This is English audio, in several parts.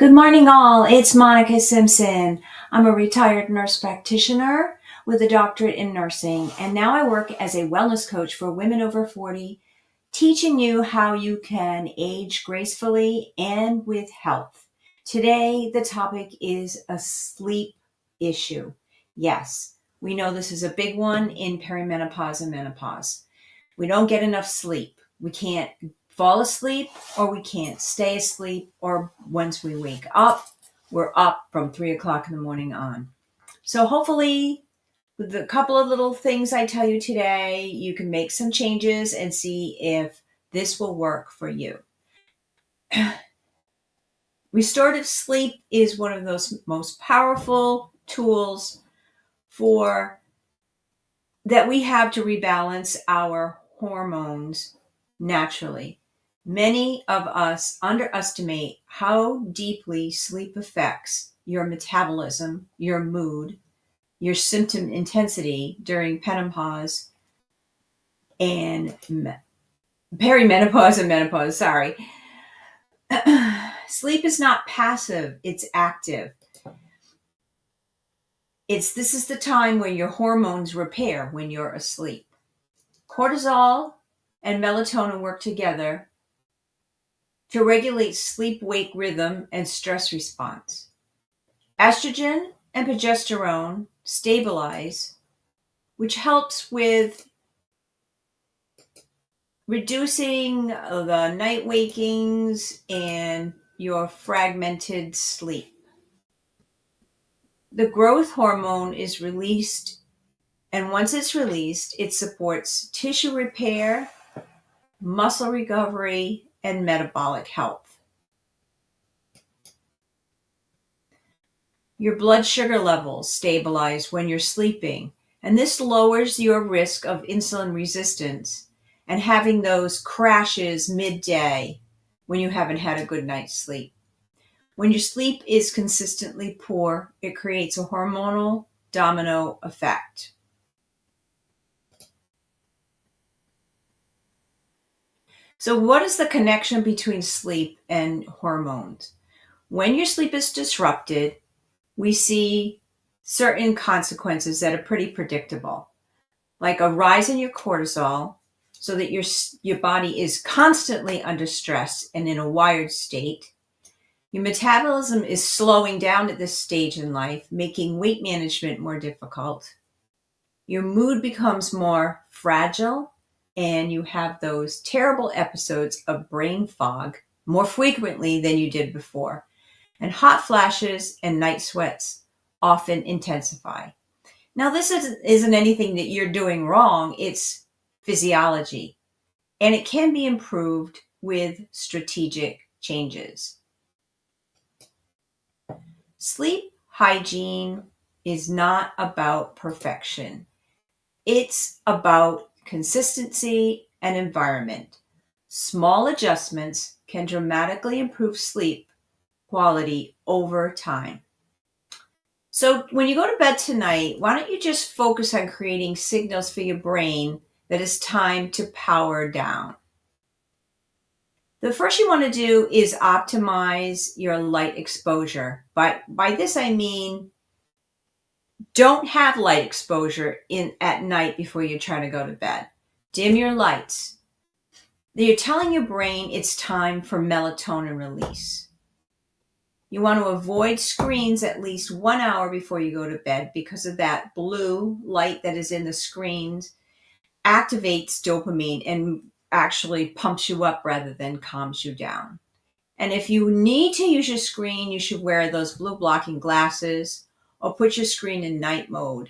Good morning, all. It's Monica Simpson. I'm a retired nurse practitioner with a doctorate in nursing, and now I work as a wellness coach for women over 40, teaching you how you can age gracefully and with health. Today, the topic is a sleep issue. Yes, we know this is a big one in perimenopause and menopause. We don't get enough sleep. We can't fall asleep or we can't stay asleep, or once we wake up, we're up from 3 o'clock in the morning on. So hopefully with a couple of little things I tell you today, you can make some changes and see if this will work for you. Restorative sleep is one of those most powerful tools for that we have to rebalance our hormones naturally. Many of us underestimate how deeply sleep affects your metabolism, your mood, your symptom intensity during perimenopause and perimenopause and menopause. Sorry. Sleep is not passive, it's active. This is the time when your hormones repair when you're asleep. Cortisol and melatonin work together to regulate sleep-wake rhythm and stress response. Estrogen and progesterone stabilize, which helps with reducing the night wakings and your fragmented sleep. The growth hormone is released, and once it's released, it supports tissue repair, muscle recovery, and metabolic health. Your blood sugar levels stabilize when you're sleeping, and this lowers your risk of insulin resistance and having those crashes midday when you haven't had a good night's sleep. When your sleep is consistently poor, it creates a hormonal domino effect. So what is the connection between sleep and hormones? When your sleep is disrupted, we see certain consequences that are pretty predictable, like a rise in your cortisol, so that your body is constantly under stress and in a wired state. Your metabolism is slowing down at this stage in life, making weight management more difficult. Your mood becomes more fragile, and you have those terrible episodes of brain fog more frequently than you did before. And hot flashes and night sweats often intensify. Now, this isn't anything that you're doing wrong, it's physiology, and it can be improved with strategic changes. Sleep hygiene is not about perfection. It's about consistency and environment. Small adjustments can dramatically improve sleep quality over time. So when you go to bed tonight, why don't you just focus on creating signals for your brain that it's time to power down? The first you want to do is optimize your light exposure. By this I mean don't have light exposure at night before you try to go to bed. Dim your lights. You're telling your brain it's time for melatonin release. You want to avoid screens at least 1 hour before you go to bed because of that blue light that is in the screens activates dopamine and actually pumps you up rather than calms you down. And if you need to use your screen, you should wear those blue blocking glasses or put your screen in night mode.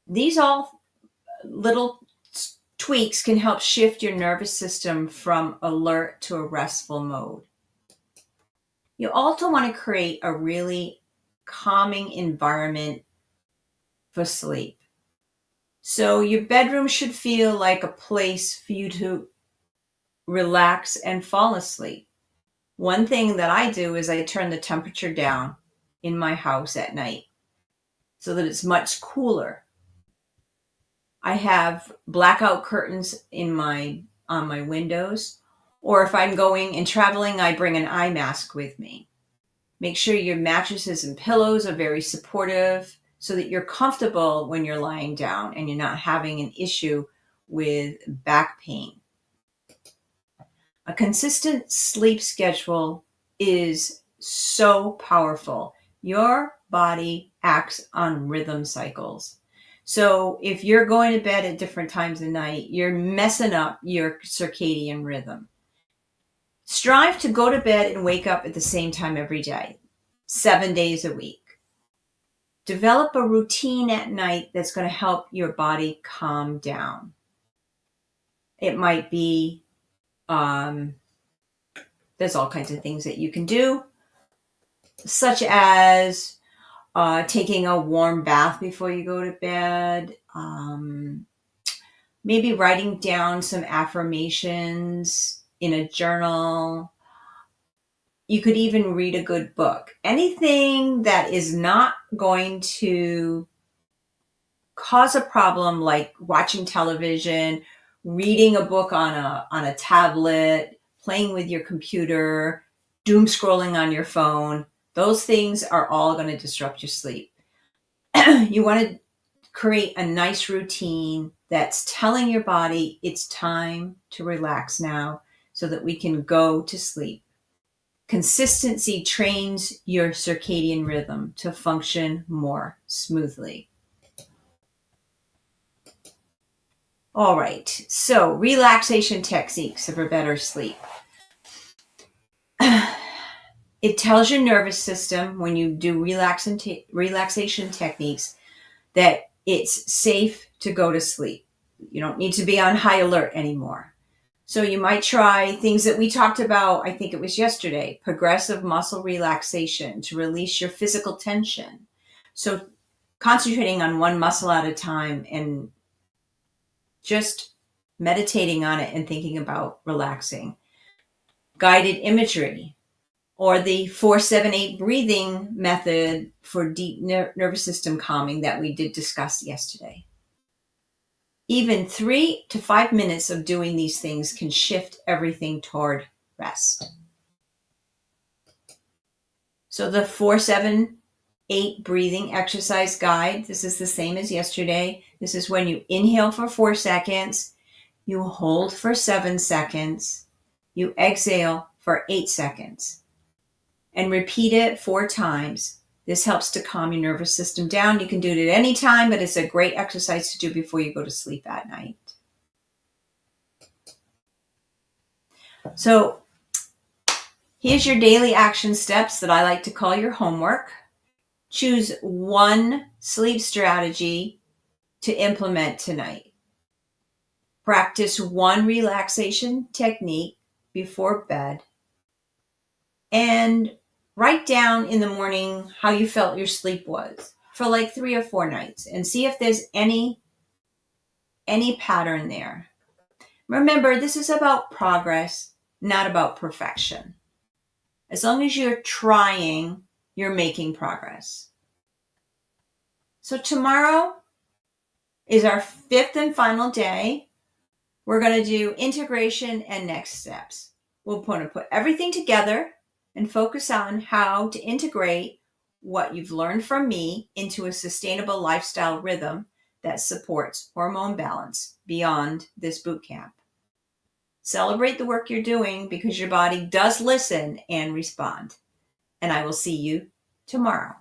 These all little tweaks can help shift your nervous system from alert to a restful mode. You also want to create a really calming environment for sleep. So your bedroom should feel like a place for you to relax and fall asleep. One thing that I do is I turn the temperature down in my house at night so that it's much cooler. I have blackout curtains on my windows, or if I'm going and traveling, I bring an eye mask with me. Make sure your mattresses and pillows are very supportive so that you're comfortable when you're lying down and you're not having an issue with back pain. A consistent sleep schedule is so powerful. Your body acts on rhythm cycles. So if you're going to bed at different times of night, you're messing up your circadian rhythm. Strive to go to bed and wake up at the same time every day, 7 days a week. Develop a routine at night that's going to help your body calm down. It might be, there's all kinds of things that you can do, such as taking a warm bath before you go to bed, maybe writing down some affirmations in a journal. You could even read a good book. Anything that is not going to cause a problem, like watching television, reading a book on a tablet, playing with your computer, doom scrolling on your phone. Those things are all going to disrupt your sleep. You want to create a nice routine that's telling your body it's time to relax now so that we can go to sleep. Consistency trains your circadian rhythm to function more smoothly. All right, so relaxation techniques for better sleep. It tells your nervous system when you do relaxation techniques that it's safe to go to sleep. You don't need to be on high alert anymore. So you might try things that we talked about, I think it was yesterday, progressive muscle relaxation to release your physical tension. So concentrating on one muscle at a time and just meditating on it and thinking about relaxing. Guided imagery, or the 4-7-8 breathing method for deep nervous system calming that we did discuss yesterday. Even 3 to 5 minutes of doing these things can shift everything toward rest. So the 4-7-8 breathing exercise guide, this is the same as yesterday. This is when you inhale for 4 seconds, you hold for 7 seconds, you exhale for 8 seconds, and repeat it 4 times. This helps to calm your nervous system down. You can do it at any time, but it's a great exercise to do before you go to sleep at night. So here's your daily action steps that I like to call your homework. Choose one sleep strategy to implement tonight. Practice one relaxation technique before bed. And write down in the morning how you felt your sleep was for like 3 or 4 nights and see if there's any pattern there. Remember, this is about progress, not about perfection. As long as you're trying, you're making progress. So tomorrow is our 5th and final day. We're going to do integration and next steps. We'll put everything together and focus on how to integrate what you've learned from me into a sustainable lifestyle rhythm that supports hormone balance beyond this boot camp. Celebrate the work you're doing because your body does listen and respond. And I will see you tomorrow.